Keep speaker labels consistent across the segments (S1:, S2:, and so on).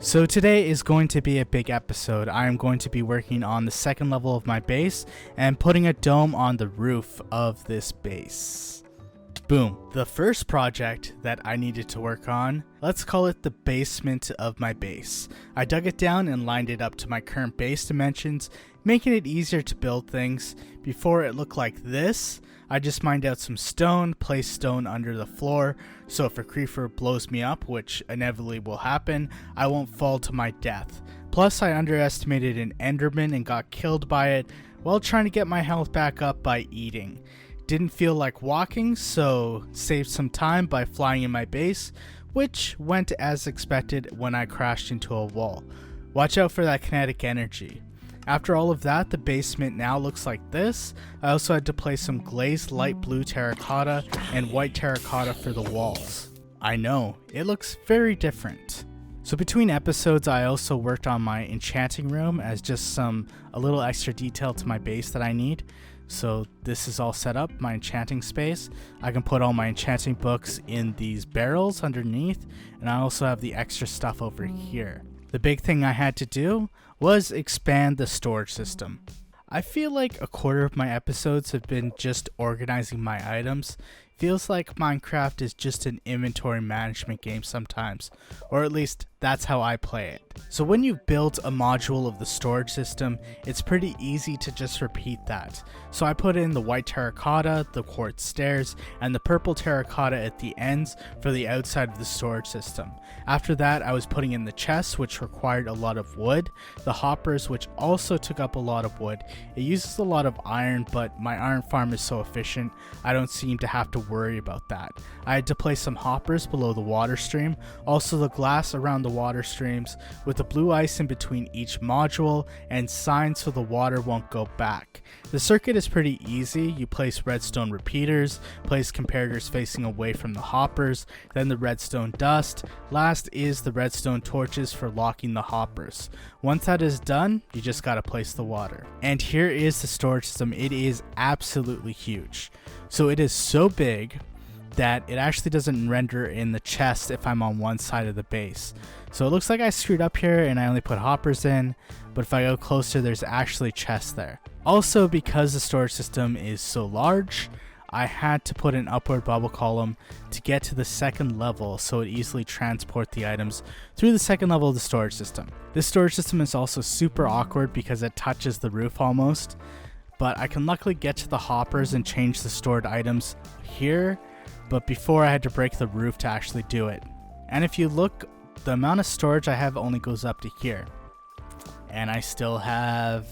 S1: So today is going to be a big episode. I am going to be working on the second level of my base and putting a dome on the roof of this base. Boom. The first project that I needed to work on, let's call it the basement of my base. I dug it down and lined it up to my current base dimensions, making it easier to build things. Before it looked like this, I just mined out some stone, placed stone under the floor, so if a creeper blows me up, which inevitably will happen, I won't fall to my death. Plus, I underestimated an enderman and got killed by it while trying to get my health back up by eating. Didn't feel like walking, so saved some time by flying in my base, which went as expected when I crashed into a wall. Watch out for that kinetic energy. After all of that, the basement now looks like this. I also had to place some glazed light blue terracotta and white terracotta for the walls. I know, it looks very different. So between episodes, I also worked on my enchanting room as just a little extra detail to my base that I need. So this is all set up, my enchanting space. I can put all my enchanting books in these barrels underneath, and I also have the extra stuff over here. The big thing I had to do was expand the storage system. I feel like a quarter of my episodes have been just organizing my items. Feels like Minecraft is just an inventory management game sometimes, or at least that's how I play it. So when you've built a module of the storage system, it's pretty easy to just repeat that. So I put in the white terracotta, the quartz stairs, and the purple terracotta at the ends for the outside of the storage system. After that, I was putting in the chests, which required a lot of wood, the hoppers, which also took up a lot of wood. It uses a lot of iron, but my iron farm is so efficient, I don't seem to have to worry about that. I had to place some hoppers below the water stream, also the glass around the water streams, with the blue ice in between each module, and signs so the water won't go back. The circuit is pretty easy. You place redstone repeaters, place comparators facing away from the hoppers, then the redstone dust. Last is the redstone torches for locking the hoppers. Once that is done, you just gotta place the water. And here is the storage system. It is absolutely huge. So it is so big that it actually doesn't render in the chest if I'm on one side of the base. So it looks like I screwed up here and I only put hoppers in, but if I go closer, there's actually chests there. Also, because the storage system is so large, I had to put an upward bubble column to get to the second level so it easily transport the items through the second level of the storage system. This storage system is also super awkward because it touches the roof almost, but I can luckily get to the hoppers and change the stored items here, but before I had to break the roof to actually do it. And if you look, the amount of storage I have only goes up to here. And I still have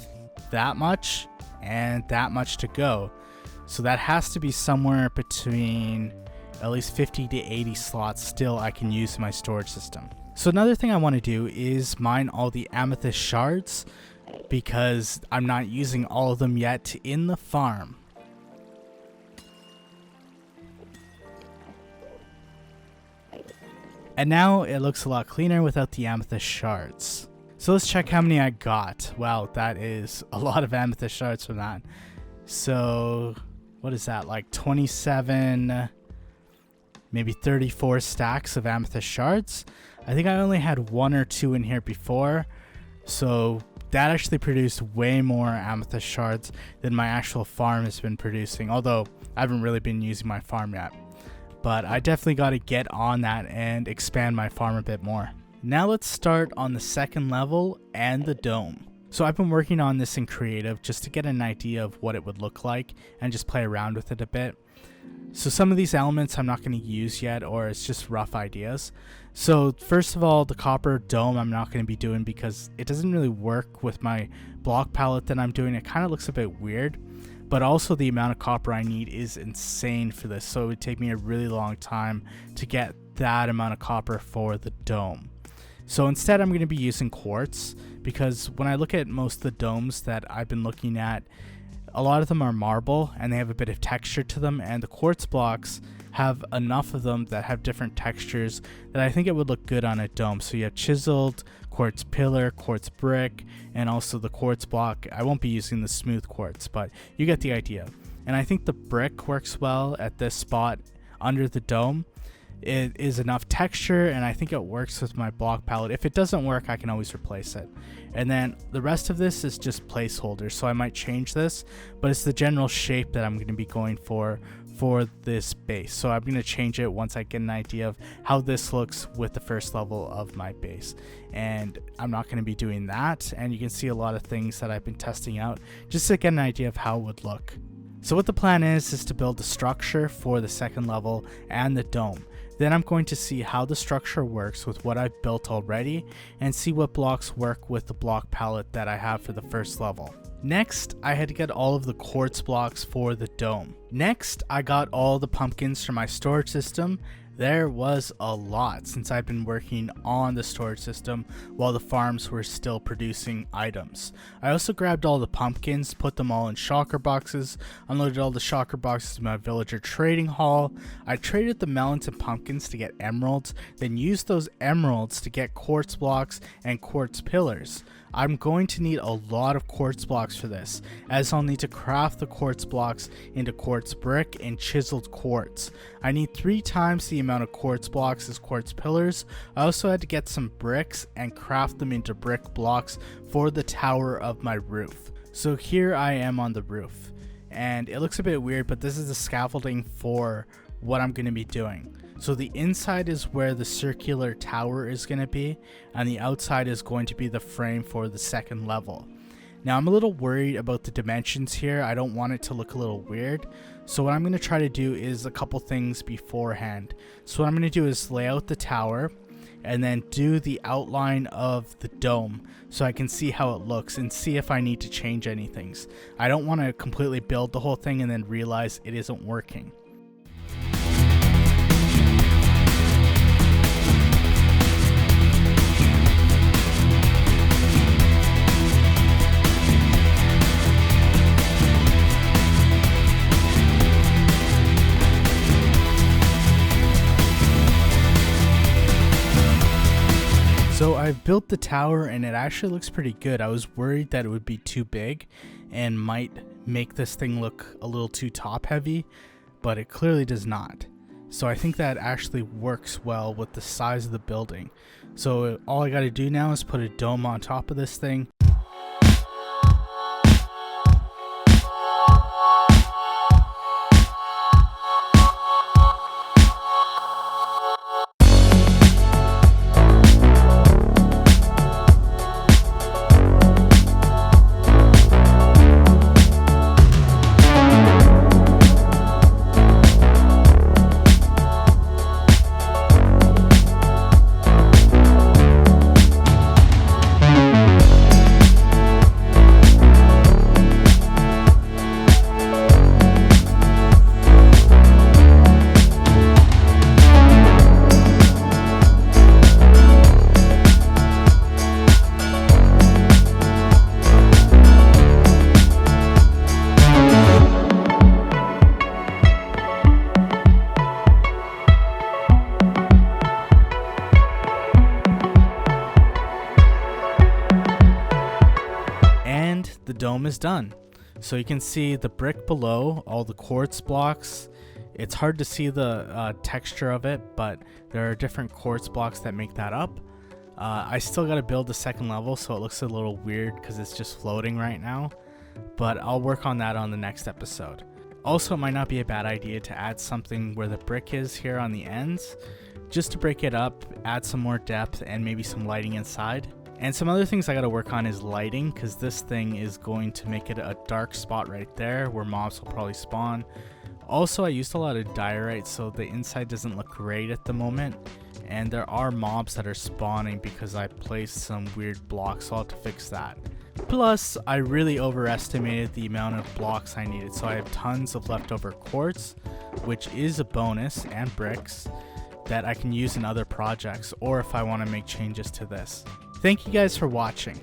S1: that much and that much to go. So that has to be somewhere between at least 50 to 80 slots still I can use in my storage system. So another thing I want to do is mine all the amethyst shards because I'm not using all of them yet in the farm. And now it looks a lot cleaner without the amethyst shards. So let's check how many I got. Wow, that is a lot of amethyst shards from that. So what is that, like 27, maybe 34 stacks of amethyst shards? I think I only had 1 or 2 in here before. So that actually produced way more amethyst shards than my actual farm has been producing. Although I haven't really been using my farm yet. But I definitely got to get on that and expand my farm a bit more. Now let's start on the second level and the dome. So I've been working on this in creative just to get an idea of what it would look like and just play around with it a bit. So some of these elements I'm not going to use yet, or it's just rough ideas. So first of all, the copper dome I'm not going to be doing because it doesn't really work with my block palette that I'm doing. It kind of looks a bit weird. But also the amount of copper I need is insane for this, so it would take me a really long time to get that amount of copper for the dome. So instead I'm going to be using quartz, because when I look at most of the domes that I've been looking at, a lot of them are marble and they have a bit of texture to them, and the quartz blocks have enough of them that have different textures that I think it would look good on a dome. So you have chiseled, quartz pillar, quartz brick, and also the quartz block. I won't be using the smooth quartz, but you get the idea. And I think the brick works well at this spot under the dome it is enough texture, and I think it works with my block palette. If it doesn't work, I can always replace it. And then the rest of this is just placeholders, so I might change this, but it's the general shape that I'm going to be going for this base. So I'm going to change it once I get an idea of how this looks with the first level of my base. And I'm not going to be doing that, and you can see a lot of things that I've been testing out just to get an idea of how it would look. So what the plan is to build a structure for the second level and the dome. Then I'm going to see how the structure works with what I've built already and see what blocks work with the block palette that I have for the first level. Next, I had to get all of the quartz blocks for the dome. Next, I got all the pumpkins for my storage system. There was a lot since I've been working on the storage system while the farms were still producing items. I also grabbed all the pumpkins, put them all in shulker boxes, unloaded all the shulker boxes in my villager trading hall. I traded the melons and pumpkins to get emeralds, then used those emeralds to get quartz blocks and quartz pillars. I'm going to need a lot of quartz blocks for this, as I'll need to craft the quartz blocks into quartz brick and chiseled quartz. I need 3 times the amount of quartz blocks as quartz pillars. I also had to get some bricks and craft them into brick blocks for the tower of my roof. So here I am on the roof, and it looks a bit weird, but this is the scaffolding for what I'm going to be doing. So the inside is where the circular tower is going to be, and the outside is going to be the frame for the second level. Now I'm a little worried about the dimensions here. I don't want it to look a little weird. So what I'm going to try to do is a couple things beforehand. So what I'm going to do is lay out the tower and then do the outline of the dome so I can see how it looks and see if I need to change anything. I don't want to completely build the whole thing and then realize it isn't working. So I've built the tower and it actually looks pretty good. I was worried that it would be too big and might make this thing look a little too top heavy, but it clearly does not. So I think that actually works well with the size of the building. So all I got to do now is put a dome on top of this thing. The dome is done. So you can see the brick below, all the quartz blocks. It's hard to see the texture of it, but there are different quartz blocks that make that up. I still got to build the second level, so it looks a little weird because it's just floating right now, but I'll work on that on the next episode. Also, it might not be a bad idea to add something where the brick is here on the ends, just to break it up, add some more depth, and maybe some lighting inside. And some other things I gotta work on is lighting, because this thing is going to make it a dark spot right there where mobs will probably spawn. Also, I used a lot of diorite, so the inside doesn't look great at the moment. And there are mobs that are spawning because I placed some weird blocks, so I'll have to fix that. Plus, I really overestimated the amount of blocks I needed, so I have tons of leftover quartz, which is a bonus, and bricks that I can use in other projects, or if I want to make changes to this. Thank you guys for watching.